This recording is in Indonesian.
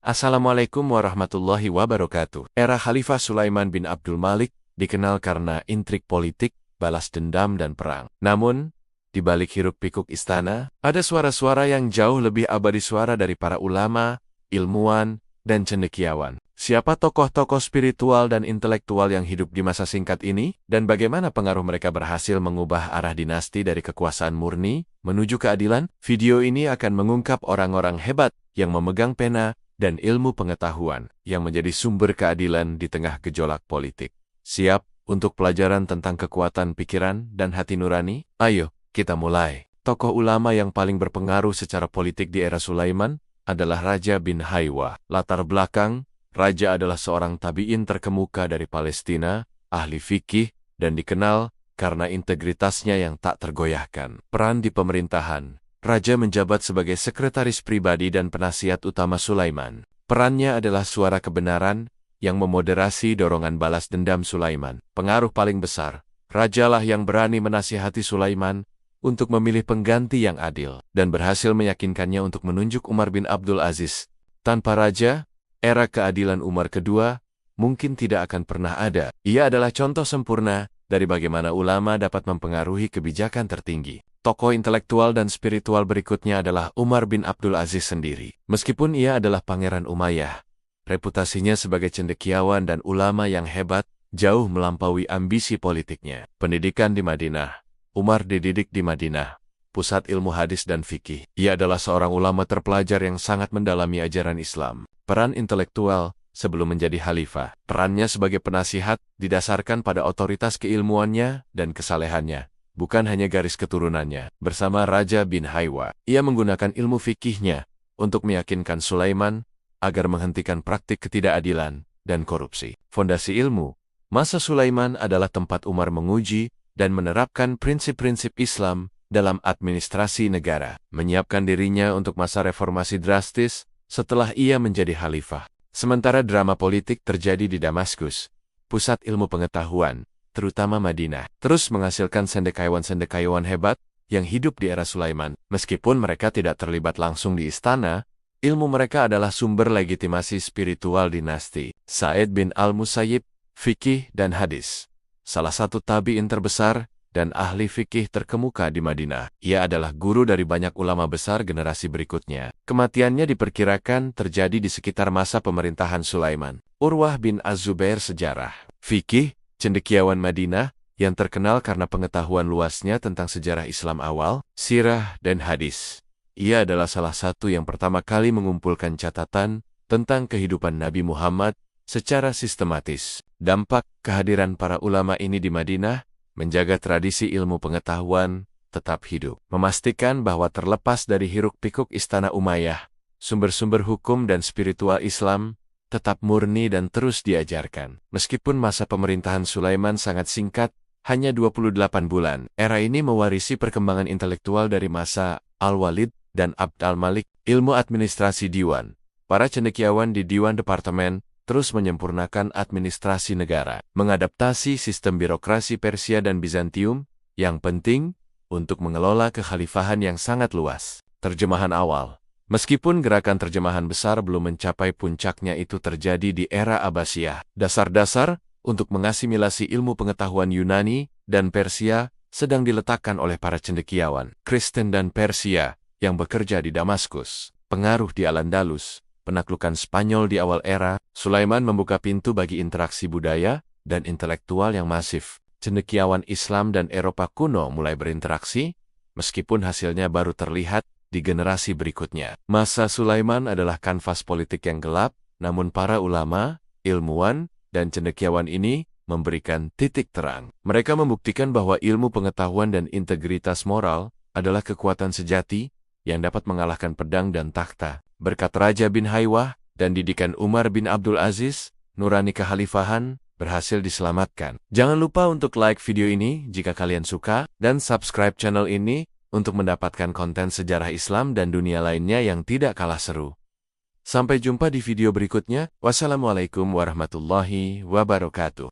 Assalamualaikum warahmatullahi wabarakatuh. Era Khalifah Sulaiman bin Abdul Malik dikenal karena intrik politik, balas dendam dan perang. Namun, di balik hiruk-pikuk istana, ada suara-suara yang jauh lebih abadi, suara dari para ulama, ilmuwan, dan cendekiawan. Siapa tokoh-tokoh spiritual dan intelektual yang hidup di masa singkat ini, dan bagaimana pengaruh mereka berhasil mengubah arah dinasti dari kekuasaan murni menuju keadilan? Video ini akan mengungkap orang-orang hebat yang memegang pena dan ilmu pengetahuan yang menjadi sumber keadilan di tengah gejolak politik. Siap untuk pelajaran tentang kekuatan pikiran dan hati nurani? Ayo, kita mulai. Tokoh ulama yang paling berpengaruh secara politik di era Sulaiman adalah Raja bin Haywa. Latar belakang, Raja adalah seorang tabi'in terkemuka dari Palestina, ahli fikih, dan dikenal karena integritasnya yang tak tergoyahkan. Peran di pemerintahan. Raja menjabat sebagai sekretaris pribadi dan penasihat utama Sulaiman. Perannya adalah suara kebenaran yang memoderasi dorongan balas dendam Sulaiman. Pengaruh paling besar, rajalah yang berani menasihati Sulaiman untuk memilih pengganti yang adil dan berhasil meyakinkannya untuk menunjuk Umar bin Abdul Aziz. Tanpa raja, era keadilan Umar kedua mungkin tidak akan pernah ada. Ia adalah contoh sempurna dari bagaimana ulama dapat mempengaruhi kebijakan tertinggi. Tokoh intelektual dan spiritual berikutnya adalah Umar bin Abdul Aziz sendiri. Meskipun ia adalah Pangeran Umayyah, reputasinya sebagai cendekiawan dan ulama yang hebat jauh melampaui ambisi politiknya. Pendidikan di Madinah. Umar dididik di Madinah, pusat ilmu hadis dan fikih. Ia adalah seorang ulama terpelajar yang sangat mendalami ajaran Islam. Peran intelektual sebelum menjadi khalifah. Perannya sebagai penasihat didasarkan pada otoritas keilmuannya dan kesalehannya, bukan hanya garis keturunannya. Bersama Raja bin Haywa, ia menggunakan ilmu fikihnya untuk meyakinkan Sulaiman agar menghentikan praktik ketidakadilan dan korupsi. Fondasi ilmu. Masa Sulaiman adalah tempat Umar menguji dan menerapkan prinsip-prinsip Islam dalam administrasi negara, menyiapkan dirinya untuk masa reformasi drastis setelah ia menjadi khalifah. Sementara drama politik terjadi di Damaskus, pusat ilmu pengetahuan, terutama Madinah, terus menghasilkan sendekaiwan-sendekaiwan hebat yang hidup di era Sulaiman. Meskipun mereka tidak terlibat langsung di istana, ilmu mereka adalah sumber legitimasi spiritual dinasti. Sa'id bin al-Musayyib, fikih dan hadis. Salah satu tabi'in terbesar dan ahli fikih terkemuka di Madinah. Ia adalah guru dari banyak ulama besar generasi berikutnya. Kematiannya diperkirakan terjadi di sekitar masa pemerintahan Sulaiman. Urwah bin Az-Zubair, sejarah. Fikih, cendekiawan Madinah, yang terkenal karena pengetahuan luasnya tentang sejarah Islam awal, sirah, dan hadis. Ia adalah salah satu yang pertama kali mengumpulkan catatan tentang kehidupan Nabi Muhammad secara sistematis. Dampak kehadiran para ulama ini di Madinah menjaga tradisi ilmu pengetahuan tetap hidup, memastikan bahwa terlepas dari hiruk-pikuk istana Umayyah, sumber-sumber hukum dan spiritual Islam tetap murni dan terus diajarkan. Meskipun masa pemerintahan Sulaiman sangat singkat, hanya 28 bulan, era ini mewarisi perkembangan intelektual dari masa Al-Walid dan Abd al-Malik. Ilmu administrasi diwan. Para cendekiawan di Diwan Departemen terus menyempurnakan administrasi negara, mengadaptasi sistem birokrasi Persia dan Bizantium, yang penting untuk mengelola kekhalifahan yang sangat luas. Terjemahan awal. Meskipun gerakan terjemahan besar belum mencapai puncaknya, itu terjadi di era Abbasiyah. Dasar-dasar untuk mengasimilasi ilmu pengetahuan Yunani dan Persia sedang diletakkan oleh para cendekiawan Kristen dan Persia yang bekerja di Damaskus. Pengaruh di Al-Andalus. Penaklukan Spanyol di awal era, Sulaiman membuka pintu bagi interaksi budaya dan intelektual yang masif. Cendekiawan Islam dan Eropa kuno mulai berinteraksi, meskipun hasilnya baru terlihat di generasi berikutnya. Masa Sulaiman adalah kanvas politik yang gelap, namun para ulama, ilmuwan, dan cendekiawan ini memberikan titik terang. Mereka membuktikan bahwa ilmu pengetahuan dan integritas moral adalah kekuatan sejati yang dapat mengalahkan pedang dan takhta. Berkat Raja bin Haywa dan didikan Umar bin Abdul Aziz, nurani kekhalifahan berhasil diselamatkan. Jangan lupa untuk like video ini jika kalian suka, dan subscribe channel ini untuk mendapatkan konten sejarah Islam dan dunia lainnya yang tidak kalah seru. Sampai jumpa di video berikutnya. Wassalamualaikum warahmatullahi wabarakatuh.